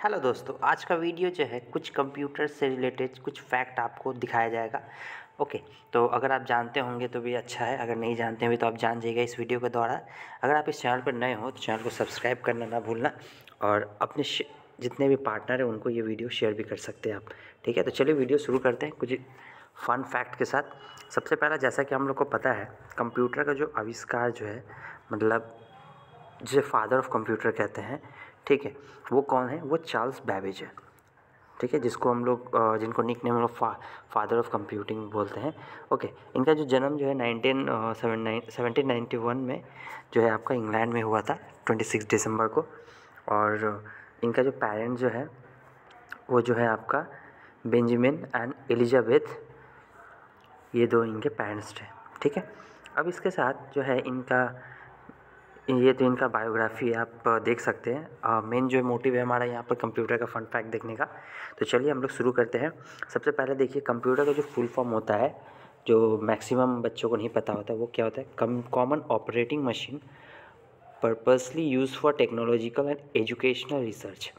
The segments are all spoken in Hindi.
हेलो दोस्तों, आज का वीडियो जो है कुछ कंप्यूटर से रिलेटेड कुछ फैक्ट आपको दिखाया जाएगा। ओके, तो अगर आप जानते होंगे तो भी अच्छा है, अगर नहीं जानते हुए तो आप जान जाइएगा इस वीडियो के द्वारा। अगर आप इस चैनल पर नए हो तो चैनल को सब्सक्राइब करना ना भूलना और अपने जितने भी पार्टनर हैं उनको ये वीडियो शेयर भी कर सकते हैं आप। ठीक है, तो चलिए वीडियो शुरू करते हैं कुछ फ़न फैक्ट के साथ। सबसे पहला, जैसा कि हम लोग को पता है, कंप्यूटर का जो आविष्कार जो है, मतलब जिसे फादर ऑफ कंप्यूटर कहते हैं, ठीक है, वो कौन है? वो चार्ल्स बेबेज है। ठीक है, जिसको हम लोग जिनको nickname of father of computing बोलते हैं। ओके, इनका जो जन्म जो है 1791 में जो है आपका इंग्लैंड में हुआ था, 26 दिसंबर को। और इनका जो पेरेंट जो है वो जो है आपका बेंजामिन एंड एलिजाबेथ, ये दो इनके पेरेंट्स थे। ठीक है, अब इसके साथ जो है ये तो इनका बायोग्राफी है, आप देख सकते हैं। मेन जो मोटिव है हमारा यहाँ पर कंप्यूटर का फन फैक्ट देखने का। तो चलिए हम लोग शुरू करते हैं। सबसे पहले देखिए, कंप्यूटर का जो फुल फॉर्म होता है, जो मैक्सिमम बच्चों को नहीं पता होता, वो क्या होता है? Common operating machine purposely use for technological and educational research.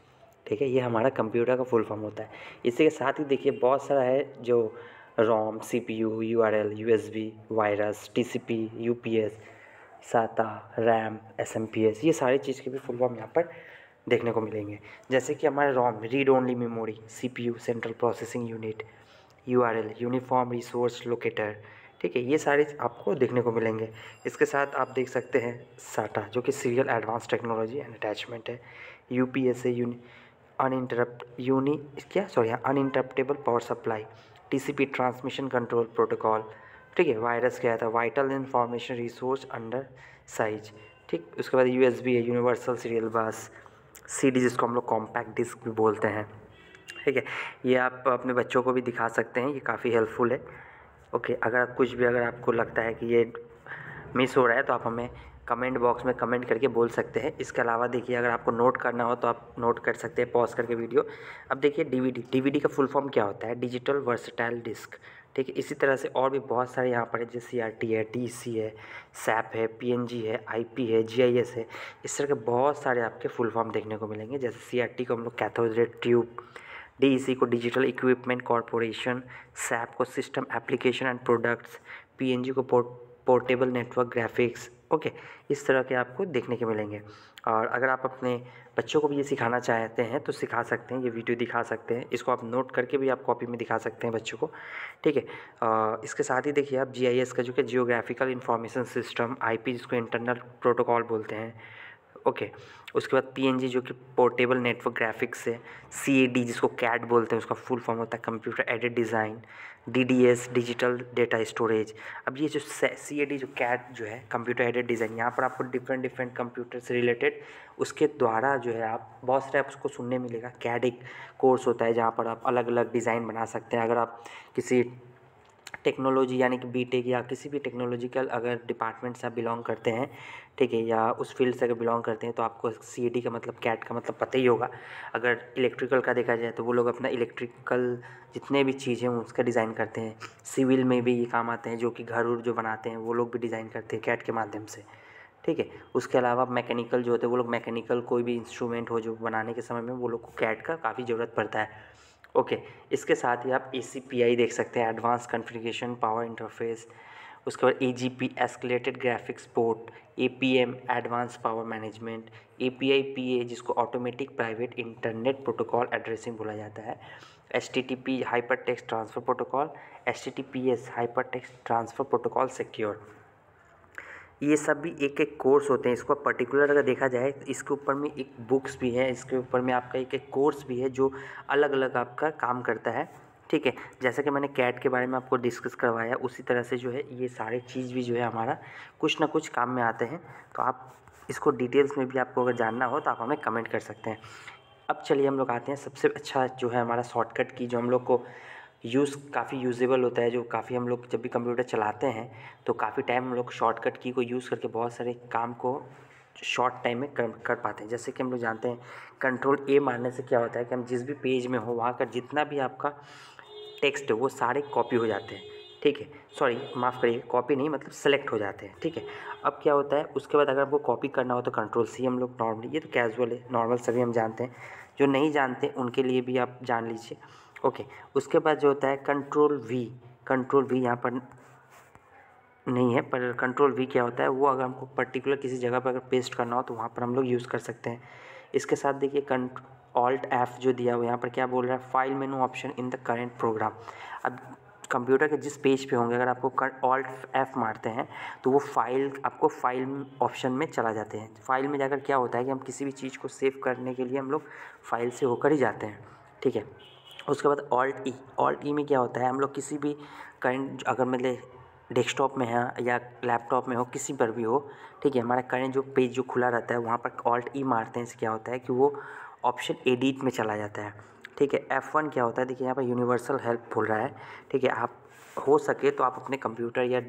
ठीक है, ये हमारा कंप्यूटर का फुल फॉर्म होता है। इसी के साथ ही देखिए बहुत सारा है, जो रोम, CPU, URL, USB, virus, TCP, UPS, साता, रैम, SMPS, ये सारी चीज़ के भी फुल फॉर्म यहाँ पर देखने को मिलेंगे। जैसे कि हमारे ROM, read only memory, CPU, central processing unit, URL, uniform resource locator. ठीक है, ये सारे आपको देखने को मिलेंगे। इसके साथ आप देख सकते हैं साटा, जो कि serial advance technology and attachment है। UPS है, uninterruptible power supply. TCP, transmission control protocol. ठीक है, वायरस क्या था? Vital information resource under size. ठीक, उसके बाद USB है, यूनिवर्सल सीरियल बस। CD, जिसको हम लोग कॉम्पैक्ट डिस्क भी बोलते हैं। ठीक है, ये आप अपने बच्चों को भी दिखा सकते हैं, ये काफ़ी हेल्पफुल है। ओके, अगर आपको लगता है कि ये मिस हो रहा है तो आप हमें कमेंट बॉक्स में कमेंट करके बोल सकते हैं। इसके अलावा देखिए, अगर आपको नोट करना हो तो आप नोट कर सकते हैं पॉज करके वीडियो। अब देखिए DVD का फुल फॉर्म क्या होता है? Digital versatile disc. ठीक है, इसी तरह से और भी बहुत सारे यहाँ पर है, जैसे CRT है, DC है, SAP है, PNG है, IP है, GIS है। इस तरह के बहुत सारे आपके फुल फॉर्म देखने को मिलेंगे। जैसे CRT को हम लोग कैथोड रे ट्यूब, DEC को डिजिटल इक्विपमेंट कॉरपोरेशन, SAP को system application and products, PNG को पोर्टेबल नेटवर्क ग्राफिक्स। ओके, इस तरह के आपको देखने के मिलेंगे। और अगर आप अपने बच्चों को भी ये सिखाना चाहते हैं तो सिखा सकते हैं, ये वीडियो दिखा सकते हैं, इसको आप नोट करके भी आप कॉपी में दिखा सकते हैं बच्चों को। ठीक है, इसके साथ ही देखिए आप GIS का, जो कि जियोग्राफिकल इंफॉर्मेशन सिस्टम, IP, जिसको इंटरनल प्रोटोकॉल बोलते हैं। ओके, उसके बाद PNG, जो कि पोर्टेबल नेटवर्क ग्राफिक्स है। CAD, जिसको CAD बोलते हैं, उसका फुल फॉर्म होता है computer aided design. DDS, digital data storage. अब ये जो CAD, जो CAD जो है कंप्यूटर एडेड डिज़ाइन, यहाँ पर आपको डिफरेंट कंप्यूटर से रिलेटेड उसके द्वारा जो है आप बहुत सारे आप उसको सुनने मिलेगा। CAD एक कोर्स होता है जहाँ पर आप अलग अलग डिज़ाइन बना सकते हैं। अगर आप किसी टेक्नोलॉजी यानी कि BTech या किसी भी टेक्नोलॉजिकल अगर डिपार्टमेंट से आप बिलोंग करते हैं, ठीक है, या उस फील्ड से अगर बिलोंग करते हैं, तो आपको CAD का मतलब, CAD का मतलब पता ही होगा। अगर इलेक्ट्रिकल का देखा जाए तो वो लोग अपना इलेक्ट्रिकल जितने भी चीज़ें हैं उसका डिज़ाइन करते हैं। सिविल में भी ये काम आते हैं, जो कि घर उर जो बनाते हैं वो लोग भी डिज़ाइन करते हैं CAD के माध्यम से। ठीक है, उसके अलावा मैकेनिकल जो होते हैं वो लोग मैकेनिकल कोई भी इंस्ट्रूमेंट हो जो बनाने के समय में वो लोग को CAD का काफ़ी ज़रूरत पड़ता है। ओके, इसके साथ ही आप ACPI देख सकते हैं, एडवांस कॉन्फ़िगरेशन पावर इंटरफेस। उसके बाद AGP, escalated graphics port. APM, advance power management. API-PA, जिसको automatic private internet protocol addressing बोला जाता है। HTTP, hyper text transfer protocol. HTTPS, hyper text transfer protocol secure. ये सब भी एक एक कोर्स होते हैं। इसको पर्टिकुलर अगर देखा जाए तो इसके ऊपर में एक बुक्स भी है, इसके ऊपर में आपका एक एक कोर्स भी है जो अलग अलग आपका काम करता है। ठीक है, जैसा कि मैंने CAD के बारे में आपको डिस्कस करवाया, उसी तरह से जो है ये सारे चीज़ भी जो है हमारा कुछ ना कुछ काम में आते हैं। तो आप इसको डिटेल्स में भी आपको अगर जानना हो तो आप हमें कमेंट कर सकते हैं। अब चलिए हम लोग आते हैं सबसे अच्छा जो है हमारा शॉर्टकट की, जो हम लोग को काफ़ी यूजेबल होता है, जो काफ़ी हम लोग जब भी कंप्यूटर चलाते हैं तो काफ़ी टाइम हम लोग शॉर्टकट की को यूज़ करके बहुत सारे काम को शॉर्ट टाइम में कर पाते हैं। जैसे कि हम लोग जानते हैं, Ctrl+A मारने से क्या होता है कि हम जिस भी पेज में हो वहाँ का जितना भी आपका टेक्स्ट है वो सारे कॉपी हो जाते हैं। ठीक है, सॉरी माफ़ करिए, कॉपी नहीं मतलब सेलेक्ट हो जाते हैं। ठीक है, अब क्या होता है उसके बाद अगर आपको कॉपी करना हो तो Ctrl+C हम लोग नॉर्मली, ये तो कैजुअल है, नॉर्मल सभी हम जानते हैं। जो नहीं जानते उनके लिए भी आप जान लीजिए। ओके, उसके बाद जो होता है कंट्रोल वी यहाँ पर नहीं है, पर कंट्रोल वी क्या होता है, वो अगर हमको पर्टिकुलर किसी जगह पर अगर पेस्ट करना हो तो वहाँ पर हम लोग यूज़ कर सकते हैं। इसके साथ देखिए ऑल्ट एफ जो दिया हुआ यहाँ पर क्या बोल रहा है, file menu option in the current program. अब कंप्यूटर के जिस पेज पे होंगे अगर आपको ऑल्ट एफ मारते हैं तो वो फाइल आपको फाइल ऑप्शन में चला जाते हैं। फाइल में जाकर क्या होता है कि हम किसी भी चीज़ को सेव करने के लिए हम लोग फाइल से होकर ही जाते हैं, ठीक है। उसके बाद ऑल्ट ई में क्या होता है, हम लोग किसी भी करंट अगर मतलब डेस्कटॉप में है या लैपटॉप में हो, किसी पर भी हो, ठीक है, हमारा करंट जो पेज जो खुला रहता है वहाँ पर ऑल्ट ई मारते हैं। इससे क्या होता है कि वो ऑप्शन एडिट में चला जाता है, ठीक है। F1 क्या होता है, देखिए यहाँ पर यूनिवर्सल हेल्प बोल रहा है, ठीक है। आप हो सके तो आप अपने कंप्यूटर या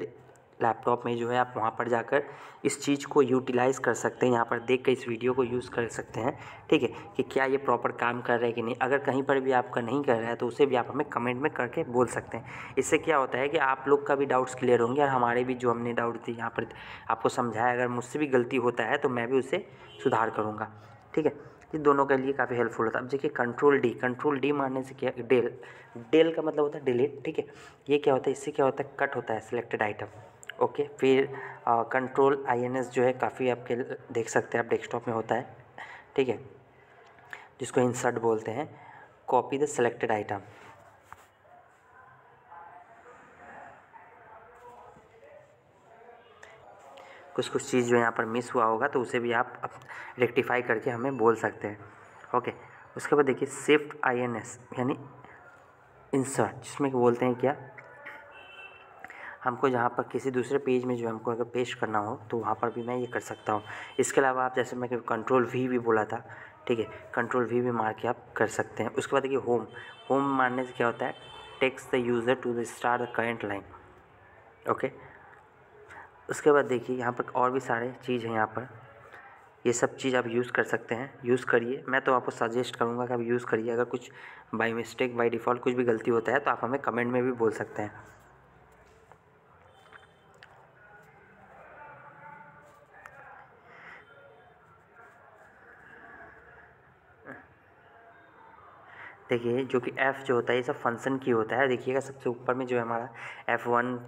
लैपटॉप में जो है आप वहाँ पर जाकर इस चीज़ को यूटिलाइज़ कर सकते हैं, यहाँ पर देख कर इस वीडियो को यूज़ कर सकते हैं, ठीक है, कि क्या ये प्रॉपर काम कर रहा है कि नहीं। अगर कहीं पर भी आपका नहीं कर रहा है तो उसे भी आप हमें कमेंट में करके बोल सकते हैं। इससे क्या होता है कि आप लोग का भी डाउट्स क्लियर होंगे और हमारे भी जो हमने डाउट थी यहाँ पर आपको समझाया, अगर मुझसे भी गलती होता है तो मैं भी उसे सुधार करूँगा, ठीक है। ये दोनों के लिए काफ़ी हेल्पफुल होता है। अब देखिए कंट्रोल डी मारने से क्या, डेल का मतलब होता है डिलीट, ठीक है। ये क्या होता है, इससे क्या होता है, कट होता है सिलेक्टेड आइटम, ओके। फिर कंट्रोल INS जो है काफ़ी आपके देख सकते हैं आप डेस्कटॉप में होता है, ठीक है, जिसको इंसर्ट बोलते हैं, कॉपी द सिलेक्टेड आइटम। कुछ चीज़ जो यहाँ पर मिस हुआ होगा तो उसे भी आप रेक्टिफाई करके हमें बोल सकते हैं, ओके। उसके बाद देखिए शिफ्ट INS यानी इंसर्ट, जिसमें बोलते हैं क्या, हमको जहाँ पर किसी दूसरे पेज में जो हमको अगर पेस्ट करना हो तो वहाँ पर भी मैं ये कर सकता हूँ। इसके अलावा आप जैसे मैं कंट्रोल V भी बोला था, ठीक है, कंट्रोल V भी मार के आप कर सकते हैं। उसके बाद देखिए होम मारने से क्या होता है, takes the user to the start the current line, okay. उसके बाद देखिए यहाँ पर और भी सारे चीज़ हैं, यहाँ पर ये सब चीज़ आप यूज़ कर सकते हैं, यूज़ करिए। मैं तो आपको सजेस्ट करूँगा कि आप यूज़ करिए। अगर कुछ बाय मिस्टेक बाय डिफ़ॉल्ट कुछ भी गलती होता है तो आप हमें कमेंट में भी बोल सकते हैं। देखिए जो कि F जो होता है ये सब फंक्शन की होता है। देखिएगा सबसे ऊपर में जो है हमारा F1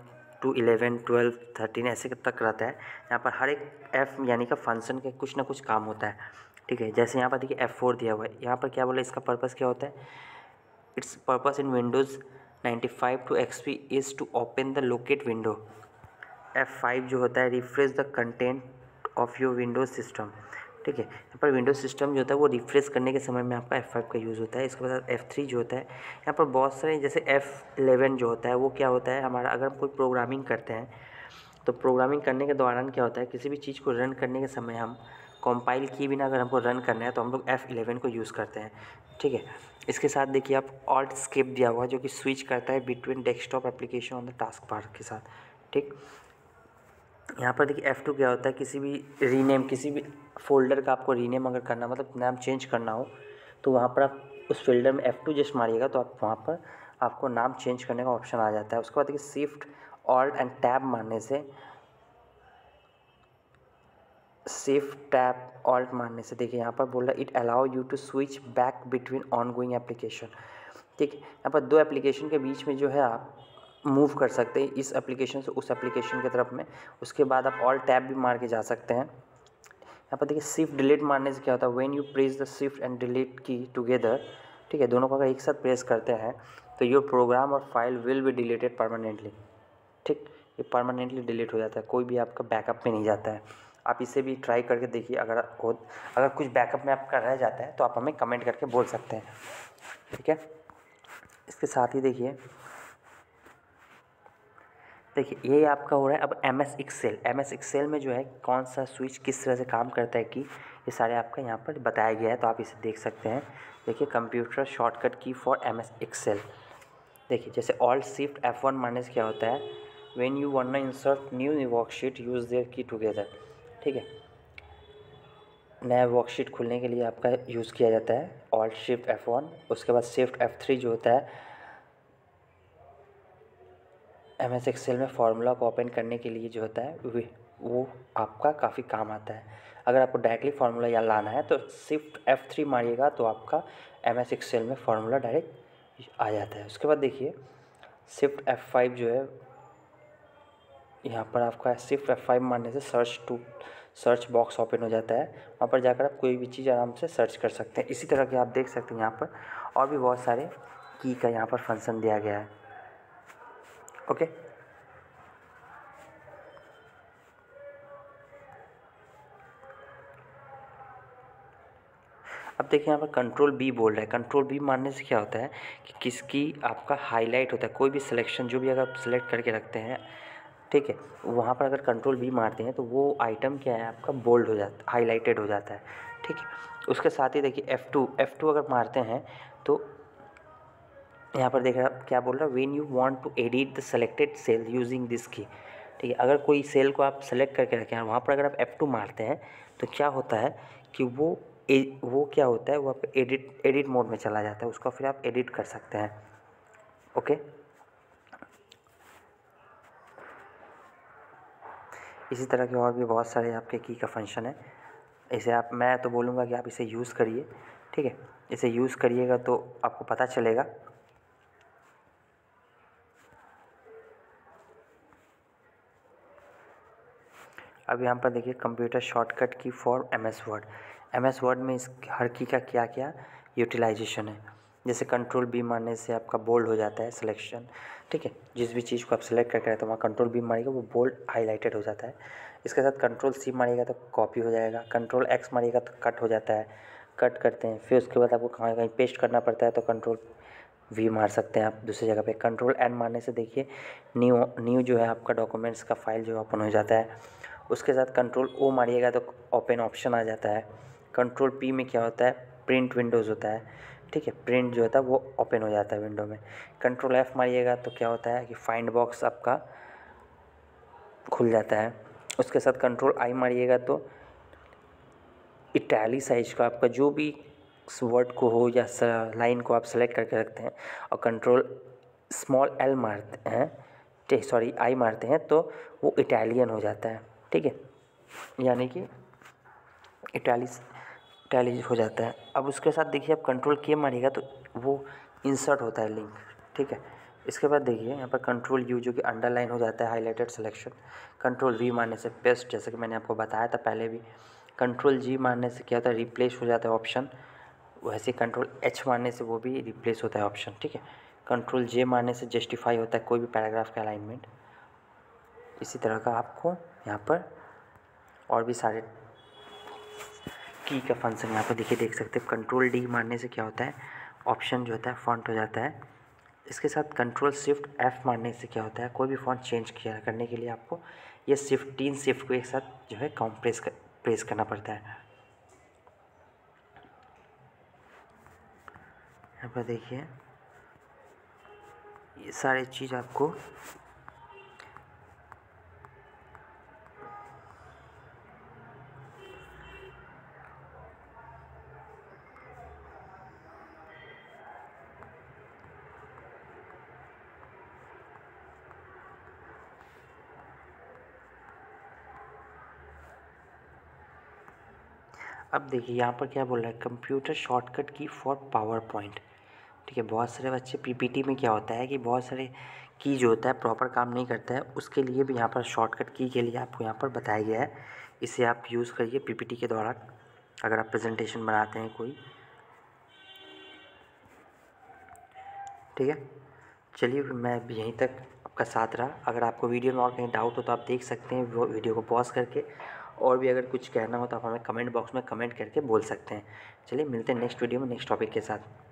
to 11 12 13 ऐसे तक रहता है। यहाँ पर हर एक F यानी का फंक्शन के कुछ ना कुछ काम होता है, ठीक है। जैसे यहाँ पर देखिए F4 दिया हुआ है, यहाँ पर क्या बोला, इसका पर्पज़ क्या होता है, it's purpose in Windows 95 to XP is to open the locate window. F5 जो होता है refresh the content of your Windows system, ठीक है। यहाँ पर विंडोज सिस्टम जो होता है वो रिफ्रेश करने के समय में आपका F5 का यूज़ होता है। इसके बाद F3 जो होता है, यहाँ पर बहुत सारे जैसे F11 जो होता है वो क्या होता है हमारा, अगर हम कोई प्रोग्रामिंग करते हैं तो प्रोग्रामिंग करने के दौरान क्या होता है, किसी भी चीज़ को रन करने के समय हम कंपाइल किए बिना अगर हमको रन करना है तो हम लोग F11 को यूज़ करते हैं, ठीक है। इसके साथ देखिए आप ऑल्ट स्किप दिया हुआ है जो कि स्विच करता है between desktop application on the task bar के साथ, ठीक। यहाँ पर देखिए F2 क्या होता है, किसी भी रीनेम, किसी भी फ़ोल्डर का आपको रीनेम अगर करना मतलब नाम चेंज करना हो तो वहाँ पर आप उस फोल्डर में F2 जस्ट मारिएगा तो आप वहाँ पर आपको नाम चेंज करने का ऑप्शन आ जाता है। उसके बाद देखिए शिफ्ट ऑल्ट एंड टैब मारने से, शिफ्ट टैब ऑल्ट मारने से देखिए यहाँ पर बोल रहा है it allow you to switch back between ongoing application, ठीक है। यहाँ पर दो एप्लीकेशन के बीच में जो है आप मूव कर सकते हैं, इस एप्लीकेशन से उस एप्लीकेशन की तरफ में। उसके बाद आप ऑल टैब भी मार के जा सकते हैं। यहाँ पर देखिए शिफ्ट डिलीट मारने से क्या होता है, when you press the shift and delete की टुगेदर, ठीक है, दोनों को अगर एक साथ प्रेस करते हैं तो योर प्रोग्राम और file will be deleted permanently, ठीक, ये परमानेंटली डिलीट हो जाता है, कोई भी आपका बैकअप में नहीं जाता है। आप इसे भी ट्राई करके देखिए, अगर कुछ बैकअप में आपका रह जाता है तो आप हमें कमेंट करके बोल सकते हैं, ठीक है। इसके साथ ही देखिए ये आपका हो रहा है अब MS एक्सेल में जो है कौन सा स्विच किस तरह से काम करता है कि ये सारे आपका यहाँ पर बताया गया है, तो आप इसे देख सकते हैं। देखिए कंप्यूटर शॉर्टकट की फॉर MS एक्सेल, देखिए जैसे ऑल्ट शिफ्ट F1 मारने से क्या होता है, when you want to insert new worksheet use their key together, ठीक है, नया वर्कशीट खुलने के लिए आपका यूज़ किया जाता है ऑल्ट शिफ्ट F1। उसके बाद शिफ्ट F3 जो होता है MS एक्सेल में फार्मूला को ओपन करने के लिए जो होता है वो आपका काफ़ी काम आता है। अगर आपको डायरेक्टली फार्मूला या लाना है तो शिफ्ट F3 मारिएगा तो आपका MS एक्सेल में फार्मूला डायरेक्ट आ जाता है। उसके बाद देखिए शिफ्ट F5 जो है यहाँ पर आपका शिफ्ट F5 मारने से सर्च बॉक्स ओपन हो जाता है। वहाँ पर जाकर आप कोई भी चीज़ आराम से सर्च कर सकते हैं। इसी तरह के आप देख सकते हैं यहाँ पर और भी बहुत सारे की का यहाँ पर फंक्शन दिया गया है। ओके, अब देखिए यहाँ पर कंट्रोल बी बोल रहा है। कंट्रोल बी मारने से क्या होता है कि किसकी आपका हाईलाइट होता है, कोई भी सिलेक्शन जो भी अगर आप सिलेक्ट करके रखते हैं, ठीक है, वहाँ पर अगर कंट्रोल बी मारते हैं तो वो आइटम क्या है आपका बोल्ड हो जाता है, हाईलाइटेड हो जाता है, ठीक है। उसके साथ ही देखिए F2 अगर मारते हैं तो यहाँ पर देख रहा क्या बोल रहा है, when you want to edit the selected cell using this key, ठीक है। अगर कोई सेल को आप सेलेक्ट करके रखें हैं वहाँ पर अगर आप F2 मारते हैं तो क्या होता है कि वो क्या होता है, वो आप एडिट मोड में चला जाता है, उसको फिर आप एडिट कर सकते हैं। ओके, इसी तरह के और भी बहुत सारे आपके की का फंक्शन है। इसे आप, मैं तो बोलूँगा कि आप इसे यूज़ करिए, ठीक है। इसे यूज़ करिएगा तो आपको पता चलेगा। अब यहाँ पर देखिए कंप्यूटर शॉर्टकट की फॉर MS वर्ड में इस हर की का क्या क्या यूटिलाइजेशन है। जैसे कंट्रोल बी मारने से आपका बोल्ड हो जाता है सिलेक्शन, ठीक है। जिस भी चीज़ को आप सेलेक्ट करके रहते हैं वहाँ कंट्रोल बी मारिएगा वो बोल्ड हाईलाइटेड हो जाता है। इसके साथ कंट्रोल C मारिएगा तो कॉपी हो जाएगा, कंट्रोल X मारिएगा तो कट हो जाता है, कट करते हैं। फिर उसके बाद आपको कहीं कहीं पेस्ट करना पड़ता है तो कंट्रोल V मार सकते हैं आप दूसरी जगह पे। कंट्रोल N मारने से देखिए न्यू जो है आपका डॉक्यूमेंट्स का फाइल जो ओपन हो जाता है। उसके साथ कंट्रोल O मारिएगा तो ओपन ऑप्शन आ जाता है। कंट्रोल P में क्या होता है, प्रिंट विंडोज़ होता है, ठीक है, प्रिंट जो होता है वो ओपन हो जाता है विंडो में। कंट्रोल F मारिएगा तो क्या होता है कि फाइंड बॉक्स आपका खुल जाता है। उसके साथ कंट्रोल I मारिएगा तो इटैली साइज का आपका जो भी वर्ड को हो या लाइन को आप सेलेक्ट करके रखते हैं और कंट्रोल स्मॉल L मारते हैं, I मारते हैं तो वो इटालियन हो जाता है, ठीक है, यानी कि इटैली हो जाता है। अब उसके साथ देखिए आप कंट्रोल K मारिएगा तो वो इंसर्ट होता है लिंक, ठीक है। इसके बाद देखिए यहाँ पर कंट्रोल U जो कि अंडरलाइन हो जाता है हाईलाइटेड सिलेक्शन। कंट्रोल V मारने से पेस्ट, जैसे कि मैंने आपको बताया था पहले भी। कंट्रोल G मारने से क्या होता है, रिप्लेस हो जाता है ऑप्शन। वैसे कंट्रोल H मारने से वो भी रिप्लेस होता है ऑप्शन, ठीक है। कंट्रोल J मारने से जस्टिफाई होता है कोई भी पैराग्राफ का अलाइनमेंट। इसी तरह का आपको यहाँ पर और भी सारे की का फंक्शन यहाँ पर देखिए देख सकते हैं। कंट्रोल D मारने से क्या होता है, ऑप्शन जो होता है फॉन्ट हो जाता है। इसके साथ कंट्रोल शिफ्ट F मारने से क्या होता है, कोई भी फॉन्ट चेंज करने के लिए आपको ये तीन शिफ्ट को एक साथ जो है प्रेस करना पड़ता है। यहाँ पर देखिए ये सारी चीज़ आपको अब देखिए यहाँ पर क्या बोल रहा है, कंप्यूटर शॉर्टकट की फॉर पावर पॉइंट, ठीक है। बहुत सारे बच्चे PPT में क्या होता है कि बहुत सारे की जो होता है प्रॉपर काम नहीं करता है, उसके लिए भी यहाँ पर शॉर्टकट की के लिए आपको यहाँ पर बताया गया है। इसे आप यूज़ करिए PPT के दौरान अगर आप प्रेजेंटेशन बनाते हैं कोई, ठीक है। चलिए मैं यहीं तक आपका साथ रहा। अगर आपको वीडियो में और कहीं डाउट हो तो आप देख सकते हैं वो वीडियो को पॉज करके, और भी अगर कुछ कहना हो तो आप हमें कमेंट बॉक्स में कमेंट करके बोल सकते हैं। चलिए मिलते हैं नेक्स्ट वीडियो में नेक्स्ट टॉपिक के साथ।